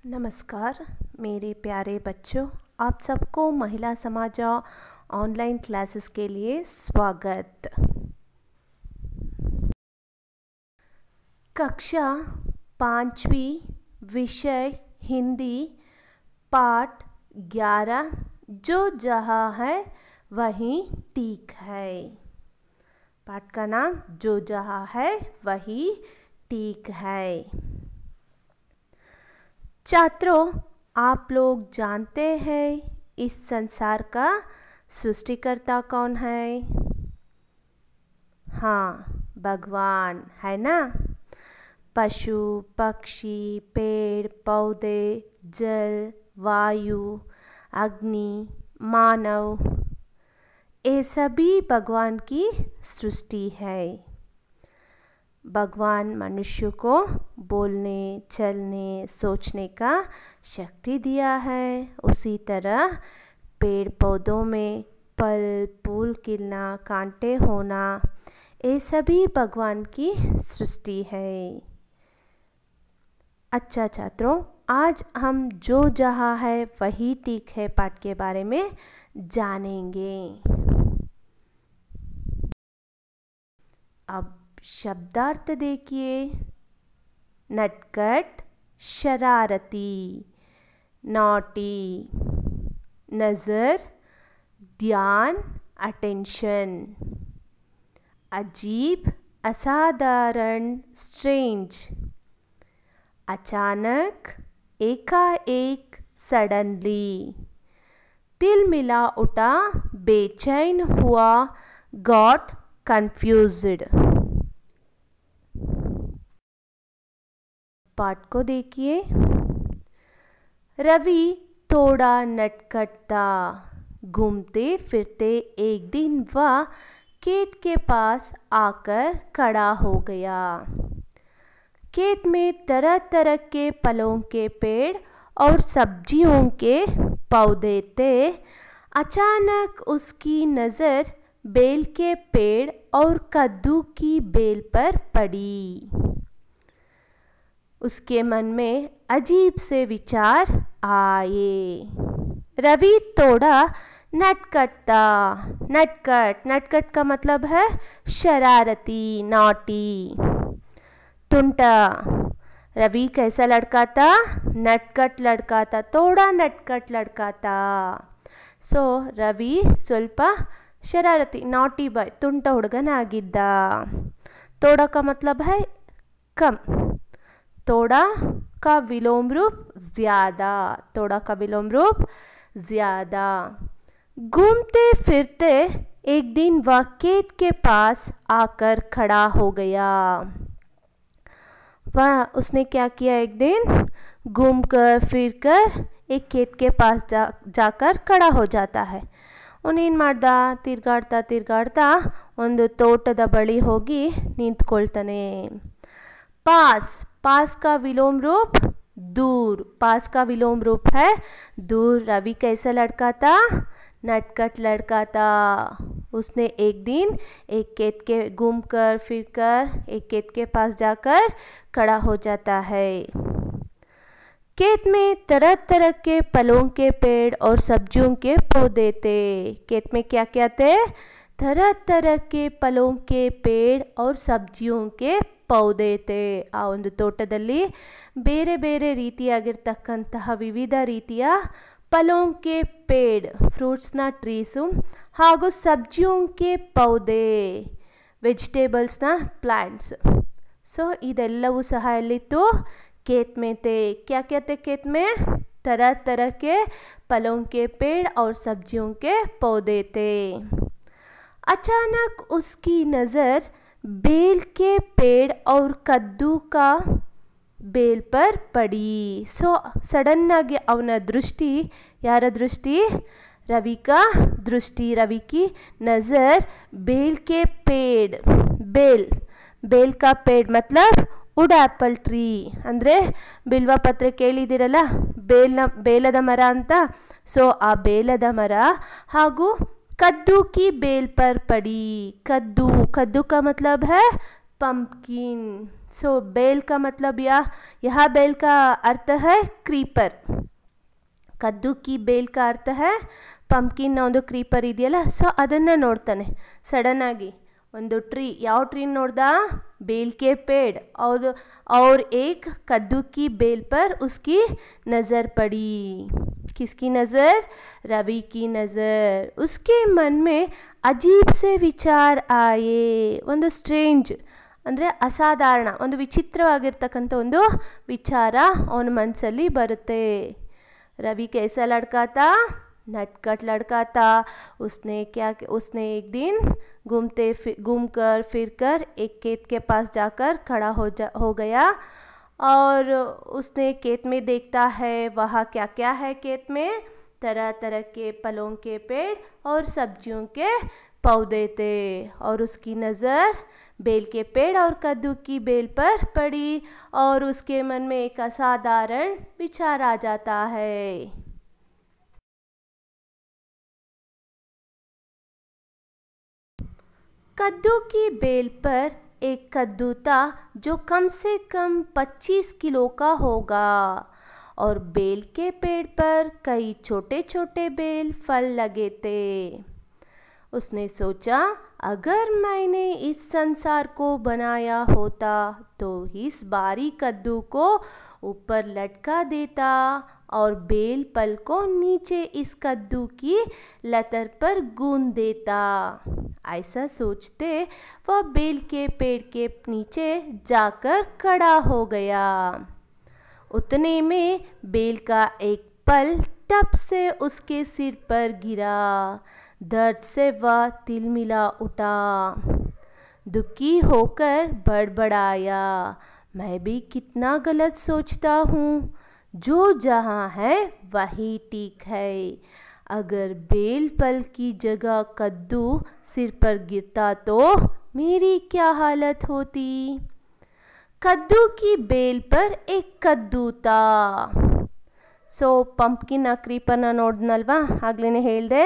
नमस्कार मेरे प्यारे बच्चों, आप सबको महिला समाज ऑनलाइन क्लासेस के लिए स्वागत। कक्षा 5वीं विषय हिंदी पाठ 11 जो जहाँ है वहीं ठीक है। पाठ का नाम जो जहाँ है वही ठीक है। छात्रों, आप लोग जानते हैं इस संसार का सृष्टिकर्ता कौन है? हाँ, भगवान है ना। पशु, पक्षी, पेड़ पौधे, जल, वायु, अग्नि, मानव, ये सभी भगवान की सृष्टि है। भगवान मनुष्य को बोलने, चलने, सोचने का शक्ति दिया है। उसी तरह पेड़ पौधों में फल फूल खिलना, कांटे होना, ये सभी भगवान की सृष्टि है। अच्छा छात्रों, आज हम जो जहाँ है वही ठीक है पाठ के बारे में जानेंगे। अब शब्दार्थ देखिए। नटखट, शरारती, नॉटी, नज़र, ध्यान, अटेंशन, अजीब, असाधारण, स्ट्रेंज, अचानक, एकाएक, सडनली, तिल मिला उठा, बेचैन हुआ, गॉट कंफ्यूज्ड। पाठ को देखिए। रवि थोड़ा नटखट था। घूमते फिरते एक दिन वह खेत के पास आकर खड़ा हो गया। खेत में तरह तरह के फलों के पेड़ और सब्जियों के पौधे थे। अचानक उसकी नज़र बेल के पेड़ और कद्दू की बेल पर पड़ी। उसके मन में अजीब से विचार आए। रवि थोड़ा नटखट था। नटखट का मतलब है शरारती, नॉटी, टुंटा। रवि कैसा लड़का था? नटखट लड़का था, थोड़ा नटखट लड़का था। सो रवि ಸ್ವಲ್ಪ शरारती, नॉटी बॉय, ತುಂಟ ಹುಡುಗನಾಗಿದ್ದ। थोड़ा का मतलब है कम। थोड़ा का विलोम रूप ज़्यादा। थोड़ा का विलोम रूप ज़्यादा। घूमते फिरते एक दिन वह खेत के पास आकर खड़ा हो गया। वह उसने क्या किया? एक दिन घूमकर फिरकर एक खेत के पास जाकर खड़ा हो जाता है। ಅವನೇನು ಮಾಡ್ದ? ತಿರ್ಗಾಡ್ತಾ ಒಂದು ತೋಟದ ಬಳಿ ಹೋಗಿ ನಿಂತ್ಕೊಳ್ತಾನೆ। पास का विलोम रूप दूर। पास का विलोम रूप है दूर। रवि कैसा लड़का था? नटखट लड़का था। उसने एक दिन एक खेत के घूमकर फिरकर एक खेत के पास जाकर खड़ा हो जाता है। खेत में तरह तरह के फलों के पेड़ और सब्जियों के पौधे थे। खेत में क्या क्या थे? तरह तरह के फलों के पेड़ और सब्जियों के ಪೌಧೆ ತೆ। ಆ ಒಂದು ತೋಟದಲ್ಲಿ ಬೇರೆ ಬೇರೆ ರೀತಿಯಾಗಿರ್ತಕ್ಕಂತಹ ವಿವಿಧ ರೀತಿಯ ಫಲೋಂ ಕೆ ಪೇಡ್, ಫ್ರೂಟ್ಸ್ನ ಟ್ರೀಸು, ಹಾಗೂ ಸಬ್ಜಿಯೋಂ ಕೆ ಪೌಧೆ, ವೆಜಿಟೇಬಲ್ಸ್ನ ಪ್ಲಾಂಟ್ಸ್। ಸೊ ಇದೆಲ್ಲವೂ ಸಹ ಎಲ್ಲಿತ್ತು? खेत में थे। क्या क्या थे खेत में? तरह तरह के फलों के पेड़ और सब्जियों के पौधे थे। अचानक उसकी नज़र बेल के पेड़ और कद्दू का बेल पर पड़ी। सो सडन आगे ಅವನ दृष्टि, यार दृष्टि? रवि का दृष्टि, रवि की नज़र बेल के पेड़, बेल का पेड़ मतलब ವುಡ್ ಆ್ಯಪಲ್ ಟ್ರೀ ಅಂದರೆ ಬಿಲ್ವ ಪತ್ರೆ ಕೇಳಿದಿರಲ್ಲ, ಬೇಲದ ಮರ ಅಂತ. ಸೊ ಆ ಬೇಲದ ಮರ ಹಾಗೂ कद्दू की बेल पर पड़ी। कद्दू का मतलब है पंपकिन, सो बेल का मतलब यह बेल का अर्थ है क्रीपर. ಕದ್ದು ಕಿ ಬೇಲ್ का अर्थ है ಪಂಪ್ಕಿನ್ ಒಂದು ಕ್ರೀಪರ್ ಇದೆಯಲ್ಲ ಸೊ ಅದನ್ನು ನೋಡ್ತಾನೆ ಸಡನ್ ಆಗಿ. ಒಂದು ಟ್ರೀ, ಯಾವ ಟ್ರೀ ನೋಡ್ದ? बेल के पेड़. और एक कद्दू की बेल पर उसकी नज़र पड़ी. किसकी नज़र? रवि की नज़र. उसके मन में अजीब से विचार आए. ಒಂದು ಸ್ಟ್ರೇಂಜ್ ಅಂದರೆ ಅಸಾಧಾರಣ, ಒಂದು ವಿಚಿತ್ರವಾಗಿರ್ತಕ್ಕಂಥ ಒಂದು ವಿಚಾರ ಅವನ ಮನಸ್ಸಲ್ಲಿ ಬರುತ್ತೆ. रवि कैसा लड़का था? नटखट लड़का था. उसने एक दिन घूमकर फिरकर एक खेत के पास जाकर खड़ा हो गया और उसने खेत में देखता है वहाँ क्या क्या है. खेत में तरह तरह के फलों के पेड़ और सब्जियों के पौधे थे और उसकी नज़र बेल के पेड़ और कद्दू की बेल पर पड़ी और उसके मन में एक असाधारण विचार आ जाता है. कद्दू की बेल पर एक कद्दू था जो कम से कम 25 किलो का होगा और बेल के पेड़ पर कई छोटे छोटे बेल फल लगे थे. उसने सोचा अगर मैंने इस संसार को बनाया होता तो इस बारी कद्दू को ऊपर लटका देता और बेल पल को नीचे इस कद्दू की लतर पर गूंद देता. ऐसा सोचते वह बेल के पेड़ के नीचे जाकर खड़ा हो गया. उतने में बेल का एक पल टप से उसके सिर पर गिरा. दर्द से वह तिलमिला उठा. दुखी होकर बड़बड़ाया, मैं भी कितना गलत सोचता हूँ. जो जहाँ है वही ठीक है. अगर बेल पल की जगह कद्दू सिर पर गिरता तो मेरी क्या हालत होती. कद्दू की बेल पर एक कद्दू था. सो पंपकिन क्रीपर ನೋಡ್ನಲ್ವಾ ಆಗ್ಲೇ ಹೇಳಿದೆ.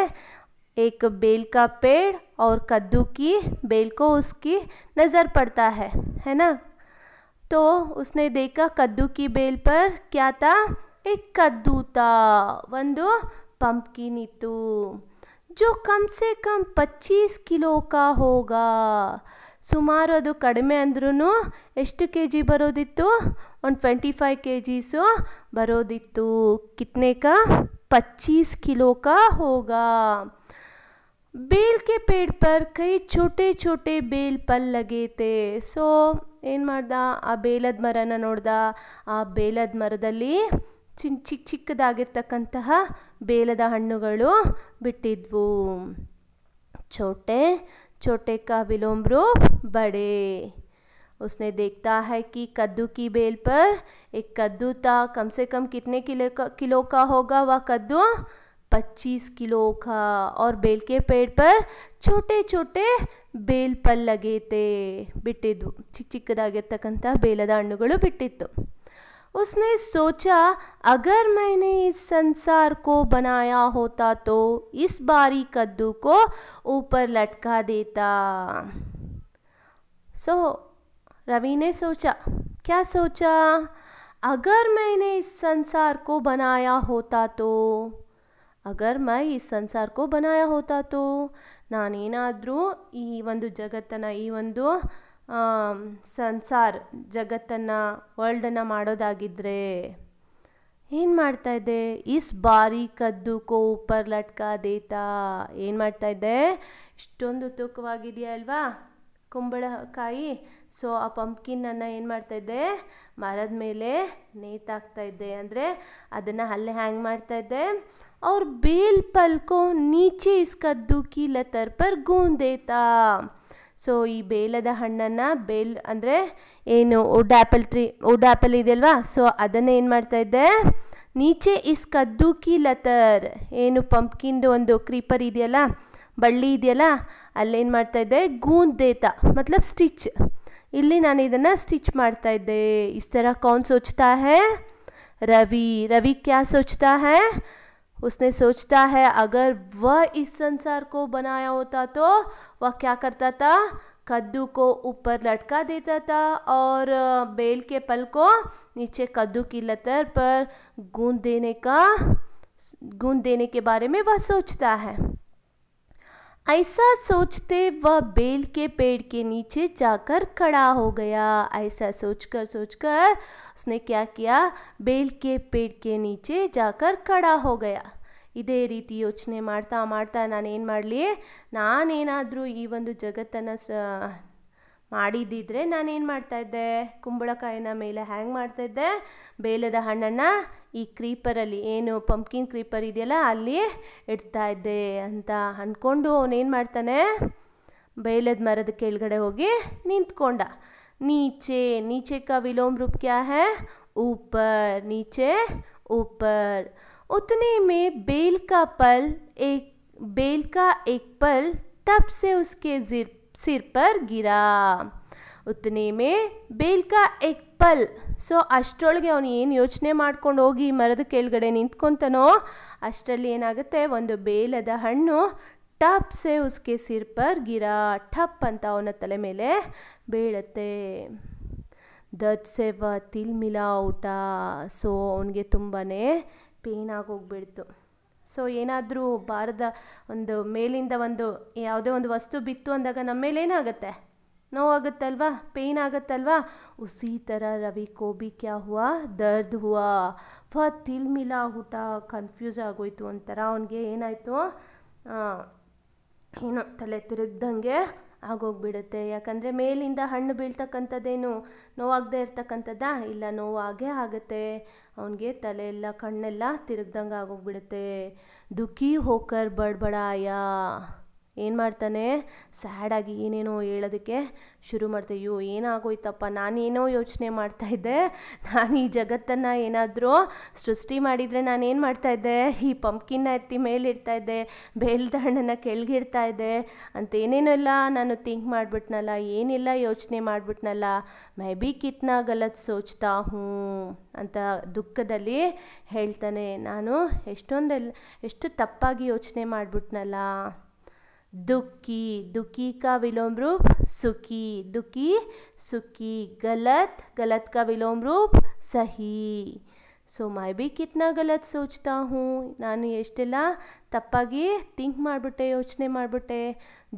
एक बेल का पेड़ और कद्दू की बेल को उसकी नज़र पड़ता है ना. तो उसने देखा कद्दू की बेल पर क्या था? एक कद्दू था. ಒಂದು पंपकिन इतु जो कम से कम 25 किलो का होगा. ಸುಮಾರು ಅದು ಕಡಿಮೆ ಅಂದ್ರೂ ಎಷ್ಟು ಕೆ ಜಿ ಬರೋದಿತ್ತು? ಒಂದು 25 kgs ಬರೋದಿತ್ತು. कितने का? 25 किलो का होगा. बेल के पेड़ पर कई छोटे छोटे बेल पल लगे थे. सो ಏನು ಮಾಡ್ದ? ಆ ಬೇಲದ ಮರನ ನೋಡ್ದ. ಆ ಬೇಲದ ಮರದಲ್ಲಿ ಚಿಕ್ಕದಾಗಿರ್ತಕ್ಕಂತಹ ಬೇಲದ ಹಣ್ಣುಗಳು ಬಿಟ್ಟಿದ್ವು. छोटे छोटे का विलोम रूप बड़े. उसने देखता है कि कद्दू की बेल पर एक कद्दू था. कम से कम कितने किलो का होगा वह कद्दू? 25 किलो का. और बेल के पेड़ पर छोटे छोटे ಬೇಲ್ ಪಲ್ ಲಗೆ थे. ಬಿಟ್ಟಿದ್ವು, ಚಿಕ್ಕದಾಗಿರ್ತಕ್ಕಂಥ ಬೇಲದ ಹಣ್ಣುಗಳು ಬಿಟ್ಟಿತ್ತು. उसने सोचा अगर मैंने इस संसार को बनाया होता तो इस बारी कद्दू को ऊपर लटका देता. सो रवि ने सोचा, क्या सोचा? अगर मैंने इस संसार को बनाया होता तो, अगर मैं इस संसार को बनाया होता तो ನಾನೇನಾದರೂ ಈ ಒಂದು ಜಗತ್ತನ್ನು, ಈ ಒಂದು ಸಂಸಾರ ಜಗತ್ತನ್ನು, ವರ್ಲ್ಡನ್ನು ಮಾಡೋದಾಗಿದ್ದರೆ ಏನು ಮಾಡ್ತಾಯಿದ್ದೆ? ಇಸ್ ಬಾರಿ ಕದ್ದು ಕೋ ಊಪರ್ ಲಟ್ಕಾ ದೇತಾ. ಏನು ಮಾಡ್ತಾಯಿದ್ದೆ? ಇಷ್ಟೊಂದು ತೂಕವಾಗಿದೆಯಲ್ವಾ ಕುಂಬಳಕಾಯಿ. ಸೊ ಆ ಪಂಪ್ಕಿನ್ನನ್ನು ಏನು ಮಾಡ್ತಾಯಿದ್ದೆ? ಮರದ ಮೇಲೆ ನೇತಾಕ್ತಾಯಿದ್ದೆ, ಅಂದರೆ ಅದನ್ನು ಅಲ್ಲೇ ಹ್ಯಾಂಗ್ ಮಾಡ್ತಾಯಿದ್ದೆ. और बेल पल को नीचे इस कद्दू की लतर पर गूंद देता. ಸೊ ಈ ಬೇಲದ ಹಣ್ಣನ್ನು, ಬೇಲ್ ಅಂದರೆ ಏನು ವುಡ್ ಆ್ಯಪಲ್ ಇದೆಯಲ್ವಾ, ಸೊ ಅದನ್ನು ಏನು ಮಾಡ್ತಾಯಿದ್ದೆ? ನೀಚೆ ಇಸ್ ಕದ್ದು ಕಿ ಲತರ್, ಏನು ಪಂಪ್ಕಿನ್ದು ಒಂದು ಕ್ರೀಪರ್ ಇದೆಯಲ್ಲ, ಬಳ್ಳಿ ಇದೆಯಲ್ಲ, ಅಲ್ಲೇನು ಮಾಡ್ತಾಯಿದ್ದೆ? ಗೂಂದ್ ದೇತಾ ಮತ್ಲಬ್ ಸ್ಟಿಚ್. ಇಲ್ಲಿ ನಾನು ಇದನ್ನು ಸ್ಟಿಚ್ ಮಾಡ್ತಾಯಿದ್ದೆ. ಇಸ್ ಥರ ಕೌನ್ ಸೋಚ್ತಾ ಹೈ? रवि. रवि क्या सोचता है? उसने सोचता है अगर वह इस संसार को बनाया होता तो वह क्या करता था? कद्दू को ऊपर लटका देता था और बेल के पल को नीचे कद्दू की लतर पर गूंद देने के बारे में वह सोचता है। ऐसा सोचते वह बेल के पेड़ के नीचे जाकर खड़ा हो गया। ऐसा सोचकर उसने क्या किया, बेल के पेड़ के नीचे जाकर खड़ा हो गया। ಇದೇ ರೀತಿ ಯೋಚನೆ ಮಾಡ್ತಾ ಮಾಡ್ತಾ ನಾನೇನು ಮಾಡಲಿ, ನಾನೇನಾದರೂ ಈ ಒಂದು ಜಗತ್ತನ್ನು ಮಾಡಿದ್ದಿದ್ರೆ ನಾನೇನು ಮಾಡ್ತಾಯಿದ್ದೆ, ಕುಂಬಳಕಾಯಿನ ಮೇಲೆ ಹ್ಯಾಂಗ್ ಮಾಡ್ತಾಯಿದ್ದೆ, ಬೇಲದ ಹಣ್ಣನ್ನು ಈ ಕ್ರೀಪರಲ್ಲಿ, ಏನು ಪಂಪ್ಕಿನ್ ಕ್ರೀಪರ್ ಇದೆಯಲ್ಲ ಅಲ್ಲಿ ಇಡ್ತಾ ಇದ್ದೆ ಅಂತ ಅಂದ್ಕೊಂಡು ಅವನೇನು ಮಾಡ್ತಾನೆ, ಬೇಲದ ಮರದ ಕೆಳಗಡೆ ಹೋಗಿ ನಿಂತ್ಕೊಂಡ। नीचे का विलोम रूप क्या है, ऊपर, नीचे ऊपर। उतने में बेल का एक पल टप से उसके सिर पर गिरा। उतने में बेल का एक पल, ಸೊ ಅಷ್ಟರೊಳಗೆ ಅವನು ಏನು ಯೋಚನೆ ಮಾಡ್ಕೊಂಡು ಹೋಗಿ ಮರದ ಕೆಳಗಡೆ ನಿಂತ್ಕೊತಾನೋ ಅಷ್ಟರಲ್ಲಿ ಏನಾಗುತ್ತೆ, ಒಂದು ಬೇಲದ ಹಣ್ಣು ಟಪ್ ಸೆ ಉಸ್ಕೆ ಸಿರ್ ಪರ್ ಗಿರಾ, ಟಪ್ ಅಂತ ಅವನ ತಲೆ ಮೇಲೆ ಬೀಳುತ್ತೆ। ದರ್ದ್ ಸೆ ವ ತಿಲ್ ಮಿಲಾ ಊಟ, ಸೊ ಅವನಿಗೆ ತುಂಬಾ ಪೇನ್ ಆಗೋಗ್ಬಿಡ್ತು। ಸೊ ಏನಾದರೂ ಬಾರದ ಒಂದು ಮೇಲಿಂದ ಒಂದು ಯಾವುದೇ ಒಂದು ವಸ್ತು ಬಿತ್ತು ಅಂದಾಗ ನಮ್ಮ ಮೇಲೆ ಏನಾಗುತ್ತೆ, ನೋವಾಗುತ್ತಲ್ವಾ, ಪೇಯ್ನ್ ಆಗುತ್ತಲ್ವಾ। ಉಸಿ ಥರ ರವಿ ಕೋ ಭಿ ಕ್ಯಾ ಹುವಾ, ದರ್ದ್ ಹುವಾ, ವ ತಿಲ್ ಮಿಲಾ ಊಟ, ಕನ್ಫ್ಯೂಸ್ ಆಗೋಯ್ತು ಒಂಥರ ಅವನಿಗೆ, ಏನಾಯಿತು, ಏನೋ ತಲೆ ತಿರುಗ್ದಂಗೆ ಆಗೋಗ್ಬಿಡುತ್ತೆ। ಯಾಕಂದರೆ ಮೇಲಿಂದ ಹಣ್ಣು ಬೀಳ್ತಕ್ಕಂಥದ್ದೇನು ನೋವಾಗದೇ ಇರ್ತಕ್ಕಂಥದ್ದಾ, ಇಲ್ಲ, ನೋವಾಗೇ ಆಗುತ್ತೆ ಅವನಿಗೆ, ತಲೆ ಎಲ್ಲ ಕಣ್ಣೆಲ್ಲ ತಿರುಗ್ದಂಗೆ ಆಗೋಗ್ಬಿಡುತ್ತೆ। ದುಃಖಿ ಹೋಕರ್ ಬಡ್ಬಡಾಯ, ಏನು ಮಾಡ್ತಾನೆ, ಸ್ಯಾಡಾಗಿ ಏನೇನೋ ಹೇಳೋದಕ್ಕೆ ಶುರು ಮಾಡ್ತಾ, ಅಯ್ಯೋ ಏನಾಗೋಯ್ತಪ್ಪ, ನಾನೇನೋ ಯೋಚನೆ ಮಾಡ್ತಾಯಿದ್ದೆ, ನಾನು ಈ ಜಗತ್ತನ್ನು ಏನಾದರೂ ಸೃಷ್ಟಿ ಮಾಡಿದರೆ ನಾನೇನು ಮಾಡ್ತಾಯಿದ್ದೆ, ಈ ಪಂಪ್ಕಿನ್ನ ಎತ್ತಿ ಮೇಲಿಡ್ತಾಯಿದ್ದೆ, ಬೇಲದ ಹಣ್ಣನ್ನು ಕೆಳಗಿಡ್ತಾ ಇದ್ದೆ ಅಂತ ಏನೇನೆಲ್ಲ ನಾನು ಥಿಂಕ್ ಮಾಡಿಬಿಟ್ನಲ್ಲ, ಏನೆಲ್ಲ ಯೋಚನೆ ಮಾಡಿಬಿಟ್ನಲ್ಲ, ಮೈ ಬಿ ಕಿತ್ನಾ ಗಲತ್ ಸೋಚ್ತಾ ಹೂँ ಅಂತ ದುಃಖದಲ್ಲಿ ಹೇಳ್ತಾನೆ, ನಾನು ಎಷ್ಟು ತಪ್ಪಾಗಿ ಯೋಚನೆ ಮಾಡಿಬಿಟ್ನಲ್ಲ। दुखी का विलोम रूप सुखी, दुखी सुखी, गलत का विलोम रूप सही। ಸೊ ಮೈ ಬಿ ಕಿತ್ನಾ ಗಲತ್ ಸೋಚ್ತಾ ಹೂँ, ನಾನು ಎಷ್ಟೆಲ್ಲ ತಪ್ಪಾಗಿ ಥಿಂಕ್ ಮಾಡಿಬಿಟ್ಟೆ, ಯೋಚನೆ ಮಾಡಿಬಿಟ್ಟೆ।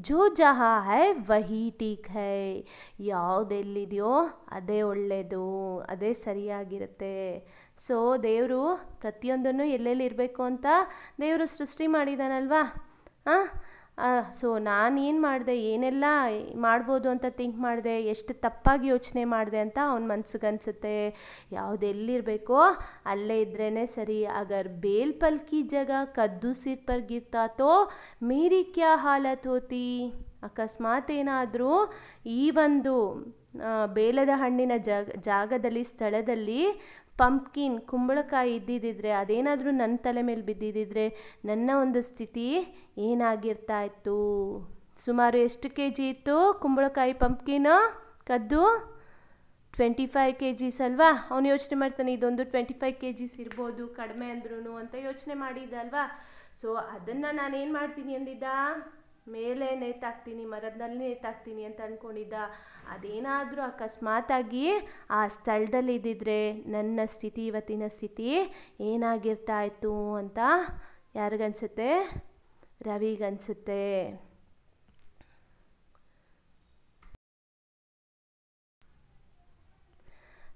ಜೋ ಜಹಾ ಹೈ ವಹಿ ಟೀಕ್ ಹೈ, ಯಾವುದೆಲ್ಲಿದೆಯೋ ಅದೇ ಒಳ್ಳೆಯದು, ಅದೇ ಸರಿಯಾಗಿರುತ್ತೆ। ಸೊ ದೇವರು ಪ್ರತಿಯೊಂದನ್ನು ಎಲ್ಲೆಲ್ಲಿ ಇರಬೇಕು ಅಂತ ದೇವರು ಸೃಷ್ಟಿ ಮಾಡಿದಾನಲ್ವಾ, ಸೊ ನಾನೇನು ಮಾಡಿದೆ, ಏನೆಲ್ಲ ಮಾಡ್ಬೋದು ಅಂತ ಥಿಂಕ್ ಮಾಡಿದೆ, ಎಷ್ಟು ತಪ್ಪಾಗಿ ಯೋಚನೆ ಮಾಡಿದೆ ಅಂತ ಅವನ ಮನ್ಸಿಗೆ ಅನಿಸುತ್ತೆ। ಯಾವುದೆಲ್ಲಿರಬೇಕೋ ಅಲ್ಲೇ ಇದ್ರೇ ಸರಿ। ಅಗರ್ ಬೇಲ್ ಪಲ್ ಕಿ ಜಗ ಕದ್ದು ಸಿರ್ ಪರ್ ಗಿರ್ತಾ ತೋ ಮೇರಿ ಕ್ಯಾ ಹಾಲತ್ ಹೋತಿ, ಅಕಸ್ಮಾತ್ ಏನಾದರೂ ಈ ಒಂದು ಬೇಲದ ಹಣ್ಣಿನ ಜಾಗದಲ್ಲಿ, ಸ್ಥಳದಲ್ಲಿ ಪಂಪ್ಕಿನ್ ಕುಂಬಳಕಾಯಿ ಇದ್ದಿದ್ದರೆ, ಅದೇನಾದರೂ ನನ್ನ ತಲೆ ಮೇಲೆ ಬಿದ್ದಿದ್ದರೆ ನನ್ನ ಒಂದು ಸ್ಥಿತಿ ಏನಾಗಿರ್ತಾ ಇತ್ತು। ಸುಮಾರು ಎಷ್ಟು kg ಇತ್ತು ಕುಂಬಳಕಾಯಿ, ಪಂಪ್ಕಿನ್ ಕದ್ದು 25 kgs ಅಲ್ವಾ। ಅವನು ಯೋಚನೆ ಮಾಡ್ತಾನೆ, ಇದೊಂದು 25 kgs ಇರ್ಬೋದು ಕಡಿಮೆ ಅಂದ್ರೂ ಅಂತ ಯೋಚನೆ ಮಾಡಿದ್ದಲ್ವಾ। ಸೊ ಅದನ್ನು ನಾನೇನು ಮಾಡ್ತೀನಿ ಅಂದಿದ್ದ, ಮೇಲೆ ನೇತಾಕ್ತೀನಿ, ಮರದಲ್ಲಿ ನೇತಾಕ್ತೀನಿ ಅಂತ ಅಂದ್ಕೊಂಡಿದ್ದ, ಅದೇನಾದರೂ ಅಕಸ್ಮಾತಾಗಿ ಆ ಸ್ಥಳದಲ್ಲಿ ಇದ್ದಿದ್ರೆ ನನ್ನ ಸ್ಥಿತಿ, ಇವತ್ತಿನ ಸ್ಥಿತಿ ಏನಾಗಿರ್ತಾ ಇತ್ತು ಅಂತ ಯಾರಿಗನ್ಸುತ್ತೆ, ರವಿಗನ್ಸುತ್ತೆ।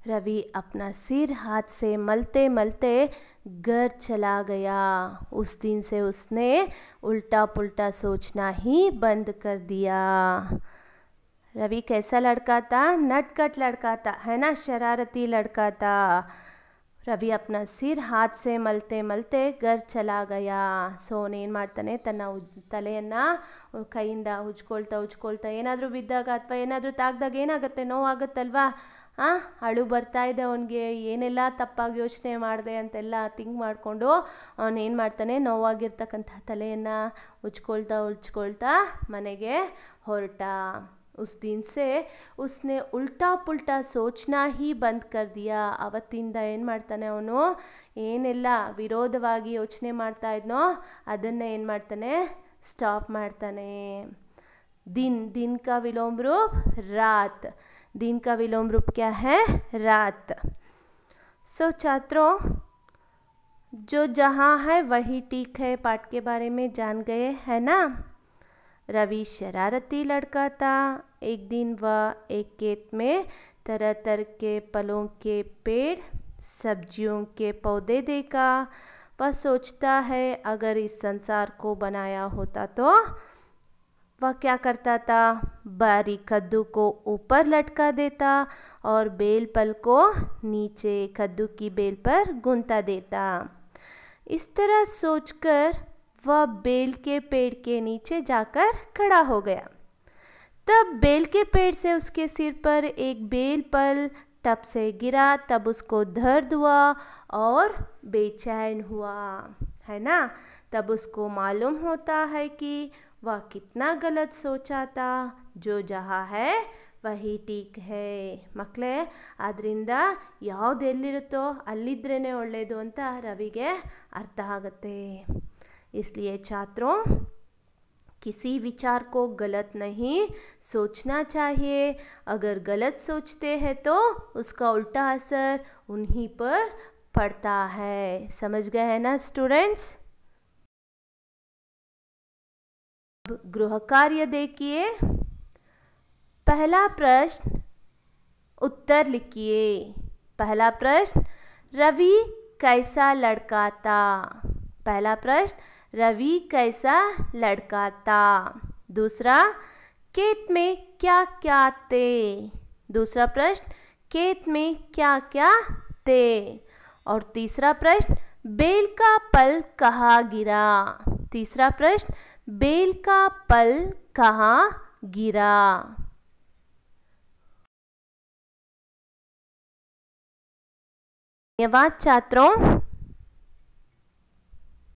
रवि अपना सिर हाथ से मलते मलते घर चला गया। उस दिन से उसने उल्टा पुल्टा सोचना ही बंद कर दिया। रवि कैसा लड़का था, नटखट लड़का था, है ना, शरारती लड़का था। रवि अपना सिर हाथ से मलते मलते घर चला गया। ಸೊ ಅವನೇನು ಮಾಡ್ತಾನೆ, ತನ್ನ ತಲೆಯನ್ನು ಕೈಯಿಂದ ಉಜ್ಕೊಳ್ತಾ ಏನಾದರೂ ಬಿದ್ದಾಗ ಅಥವಾ ಏನಾದರೂ ತಾಗ್ದಾಗ ಏನಾಗುತ್ತೆ, ನೋವಾಗುತ್ತಲ್ವಾ, ಅಳು ಬರ್ತಾ ಇದೆ ಅವನಿಗೆ, ಏನೆಲ್ಲ ತಪ್ಪಾಗಿ ಯೋಚನೆ ಮಾಡಿದೆ ಅಂತೆಲ್ಲ ಥಿಂಕ್ ಮಾಡಿಕೊಂಡು ಅವನೇನು ಮಾಡ್ತಾನೆ, ನೋವಾಗಿರ್ತಕ್ಕಂಥ ತಲೆಯನ್ನು ಉಜ್ಕೊಳ್ತಾ ಮನೆಗೆ ಹೊರಟ। उस दिन से उसने उल्टा पुल्टा सोचना ही बंद कर दिया। ಅವತ್ತಿಂದ ಏನು ಮಾಡ್ತಾನೆ ಅವನು, ಏನೆಲ್ಲ ವಿರೋಧವಾಗಿ ಯೋಚನೆ ಮಾಡ್ತಾ ಇದ್ನೋ ಅದನ್ನು ಏನು ಮಾಡ್ತಾನೆ, ಸ್ಟಾಪ್ ಮಾಡ್ತಾನೆ। दिन का विलोम रूप रात। दिन का विलोम रूप क्या है? रात। छात्रों, जो जहाँ है वही ठीक है पाठ के बारे में जान गए है ना। रवि शरारती लड़का था। एक दिन वह एक खेत में तरह तरह के फलों के पेड़, सब्जियों के पौधे देखा। वह सोचता है अगर इस संसार को बनाया होता तो वह क्या करता था? बारीक कद्दू को ऊपर लटका देता और बेल पल को नीचे कद्दू की बेल पर गूंथा देता। इस तरह सोचकर वह बेल के पेड़ के नीचे जाकर खड़ा हो गया। तब बेल के पेड़ से उसके सिर पर एक बेल पल टप से गिरा। तब उसको दर्द हुआ और बेचैन हुआ, है ना। तब उसको मालूम होता है कि वह कितना गलत सोचा था। जो जहाँ है ವಹಿ ಟೀಕ್ ಹೇ. ಮಕ್ಕಳೇ, ಆದ್ದರಿಂದ ಯಾವುದೆಲ್ಲಿರುತ್ತೋ ಅಲ್ಲಿದ್ರೇ ಒಳ್ಳೆಯದು ಅಂತ ರವಿಗೆ ಅರ್ಥ ಆಗುತ್ತೆ. इसलिए छात्रों, किसी विचार को गलत नहीं सोचना चाहिए. अगर गलत सोचते हैं तो उसका उल्टा असर उन्हीं पर पड़ता है. समझ गए हैं ना स्टूडेंट्स? गृह कार्य देखिए. पहला प्रश्न उत्तर लिखिए. पहला प्रश्न, रवि कैसा लड़का था? पहला प्रश्न, रवि कैसा लड़का था. दूसरा, खेत में क्या क्या थे? दूसरा प्रश्न, खेत में क्या क्या थे. और तीसरा प्रश्न, बेल का पल कहाँ गिरा? तीसरा प्रश्न, बेल का पल कहाँ गिरा? धन्यवाद छात्रों.